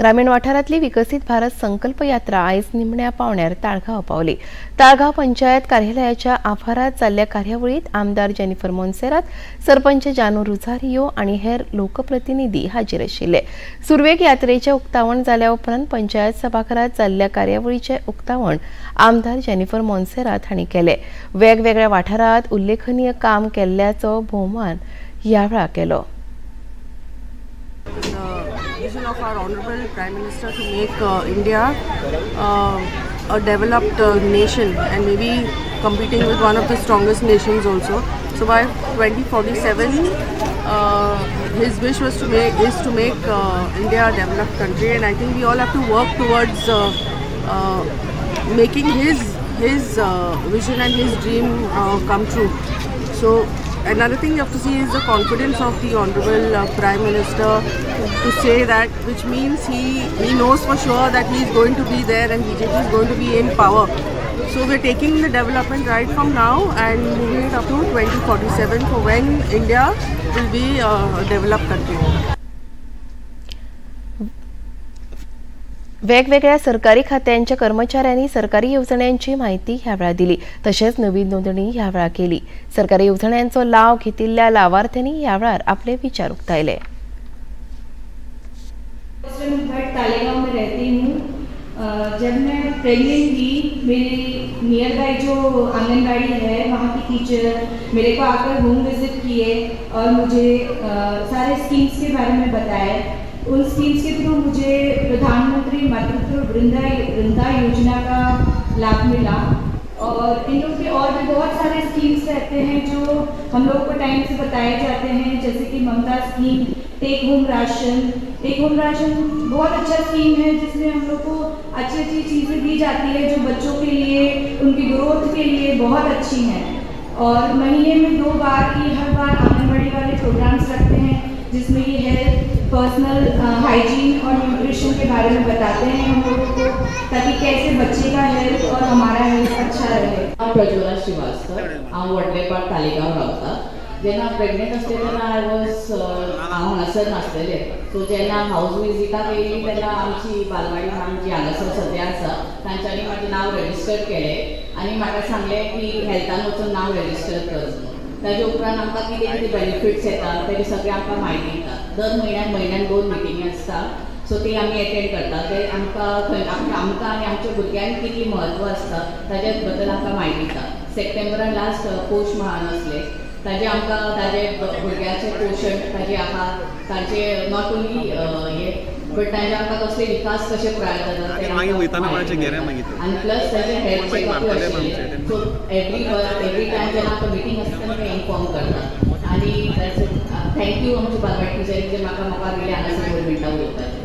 ग्रामीण वाठारांतली विकसित भारत संकल्प यात्रा आयज निमण्या पावण्यार ताळगांव पावली। ताळगांव पंचायत कार्यालयाच्या आवारांत जाल्ल्या कार्यावळीत आमदार जेनिफर मोन्सेरात, सरपंच जानू रुझारियो आनी हेर लोकप्रतिनिधी हाजीर आशिल्ले। सुरवेक यात्रेचें उक्तावण जाल्या उपरांत पंचायत सभाघरांत जाल्ल्या कार्यावळीचें उक्तावण आमदार जेनिफर मोन्सेरात हांणी केलें। वेगवेगळ्या वाठारांत उल्लेखनीय काम केल्ल्याचो भोवमान ह्या वेळार केलो। Vision of our Honorable Prime Minister to make India a developed nation and maybe competing with one of the strongest nations also. So by 2047, his wish was to make India a developed country, and I think we all have to work towards making his vision and his dream come true. So another thing you have to see is the confidence of the Honorable Prime Minister to say that, which means he knows for sure that he is going to be there and BJP is going to be in power. So we're taking the development right from now and moving it up to 2047 for when India will be a developed country. वेगवेगळ्या सरकारी खात्यांच्या कर्मचाऱ्यांनी सरकारी येवजण्यांची माहिती ह्या वेळार दिली, तशेंच नवी नोंदणी ह्या वेळार केली। सरकारी येवजण्यांचो लाव घेतिल्ल्या लावार्थ्यांनी ह्या वेळार आपले विचार उक्तायले। तालेगांव में रहती हूँ। जब मैं प्रेग्नेंट थी, मेरी नियर बाई जो आंगनबाड़ी है वहाँ की टीचर मेरे को आकर होम विजिट किए और मुझे सारे स्कीम्स के बारे में बताए। उन स्कीम्स के थ्रू मुझे प्रधानमंत्री मातृत्व वृंदा योजना का लाभ मिला और इन लोगों के और भी बहुत सारे स्कीम्स रहते हैं जो हम लोगों को टाइम से बताए जाते हैं, जैसे कि Mamata scheme, take home ration बहुत अच्छा स्कीम है जिसमें हम लोग को अच्छी अच्छी चीज़ें दी जाती है जो बच्चों के लिए, उनकी ग्रोथ के लिए बहुत अच्छी हैं। और महीने में 2 बार की हर बार आंगनबाड़ी वाले प्रोग्राम्स रखते हैं जिसमें कि हेल्थ, पर्सनल हाइजीन और न्यूट्रिशन के बारे में बताते हैं हम लोगों को, ताकि कैसे बच्चे का हेल्थ और हमारा हेल्थ अच्छा रहे। प्रज्वला श्रीवास्तव, हांव व्हडलेपाट तालिगांव रावता। जेन्ना प्रेग्नेंट आसले तेन्ना हांव हांगासर नासलेले, सो जेन्ना हावज विजिटाक येयली तेन्ना आमची बालवाडी मॅम जी हांगासर सद्या आसा तांच्यांनी म्हाजें नांव रेजिस्टर केलें आनी म्हाका सांगलें की हेल्थान वचून नांव रेजिस्टर कर। ताजे उपरांत आमकां कितें कितें बेनिफिट्स येतात तेजी सगळें आमकां म्हायती दितात। दर म्हयन्यान 2 मिटिंगी आसता, सो ती आमी एटेंड करतात। ते आमकां आमकां आनी आमच्या भुरग्यांक कितली म्हत्व आसता ताजे बद्दल आमकां म्हायती दितात। सप्टेंबरान लास्ट पौश महान आसले, ताजे आमकां ताजे भुरग्याचें पोशण, ताजे आहार, तांचे नॉट ओन्ली हे बट ताजे आमकां कसले विकास कशे प्रयास जातात ते आनी प्लस ताजे हेल्थ चेकअप आशिल्ले। सो एवरी टायम जेन्ना आमकां मिटींग आसता तेन्ना ते इन्फॉर्म करतात। आनी थँक्यू आमचे बालवाडी टिचरीक जे म्हाका दिले हांगासर गव्हर्मेंटाक उलोवपाक।